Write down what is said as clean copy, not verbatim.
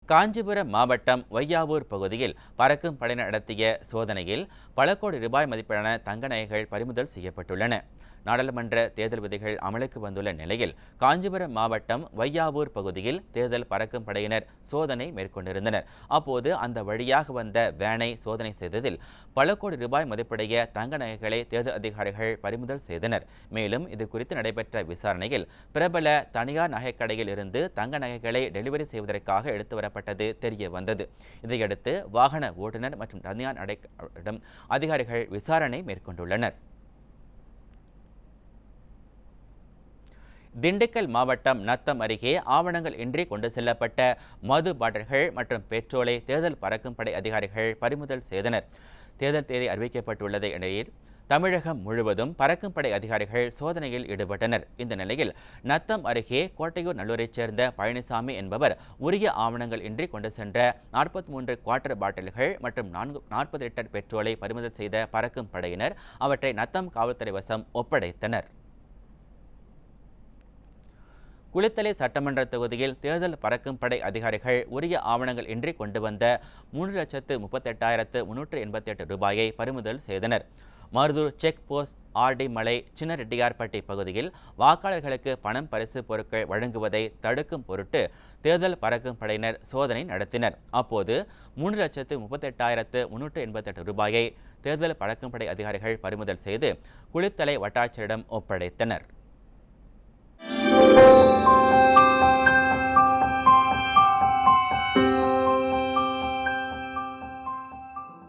காஞ்சிபுரம் மாவட்டம் வையாவூர் பகுதியில் பறக்கும் படையினர் நடத்திய சோதனையில் பல கோடி ரூபாய் மதிப்பிலான தங்க நகைகள் பறிமுதல் செய்யப்பட்டுள்ளன. நாடாளுமன்ற தேர்தல் விதிகள் அமலுக்கு வந்துள்ள நிலையில் காஞ்சிபுரம் மாவட்டம் வையாவூர் பகுதியில் தேர்தல் பறக்கும் படையினர் சோதனை மேற்கொண்டிருந்தனர். அப்போது அந்த வழியாக வந்த வேனை சோதனை செய்ததில் பல கோடி ரூபாய் மதிப்புடைய தங்க நகைகளை தேர்தல் அதிகாரிகள் பறிமுதல் செய்தனர். மேலும் இது குறித்து நடைபெற்ற விசாரணையில் பிரபல தனியார் நகைக்கடையில் இருந்து தங்க நகைகளை டெலிவரி செய்வதற்காக எடுத்து வரப்பட்டது தெரிய வந்தது. இதையடுத்து வாகன ஓட்டுநர் மற்றும் தனியார் நடையிடம் அதிகாரிகள் விசாரணை மேற்கொண்டுள்ளனர். திண்டுக்கல் மாவட்டம் நத்தம் அருகே ஆவணங்கள் இன்றி கொண்டு செல்லப்பட்ட மது பாட்டில்கள் மற்றும் பெட்ரோலை தேர்தல் பறக்கும் படை அதிகாரிகள் பறிமுதல் செய்தனர். தேர்தல் தேதி அறிவிக்கப்பட்டுள்ளது இடையில் தமிழகம் முழுவதும் பறக்கும் படை அதிகாரிகள் சோதனையில் ஈடுபட்டனர். இந்த நிலையில் நத்தம் அருகே கோட்டையூர் நல்லூரைச் சேர்ந்த பழனிசாமி என்பவர் உரிய ஆவணங்கள் இன்றி கொண்டு சென்ற 43 குவார்ட்டர் பாட்டில்கள் மற்றும் 40 லிட்டர் பெட்ரோலை பறிமுதல் செய்த பறக்கும் படையினர் அவற்றை நத்தம் காவல்துறை வசம் ஒப்படைத்தனர். குளித்தலை சட்டமன்ற தொகுதியில் தேர்தல் பறக்கும் படை அதிகாரிகள் உரிய ஆவணங்கள் இன்றி கொண்டு வந்த 3,38,388 ரூபாயை பறிமுதல் செய்தனர். மருதூர் செக் போஸ்ட் ஆர்டி மலை சின்ன ரெட்டியார்பட்டி பகுதியில் வாக்காளர்களுக்கு பணம் பரிசு பொருட்கள் வழங்குவதை தடுக்கும் பொருட்டு தேர்தல் பறக்கும் படையினர் சோதனை நடத்தினர். அப்போது 3,38,388 ரூபாயை தேர்தல் பறக்கும் படை அதிகாரிகள் பறிமுதல் செய்து குளித்தலை வட்டாட்சியரிடம் ஒப்படைத்தனர்.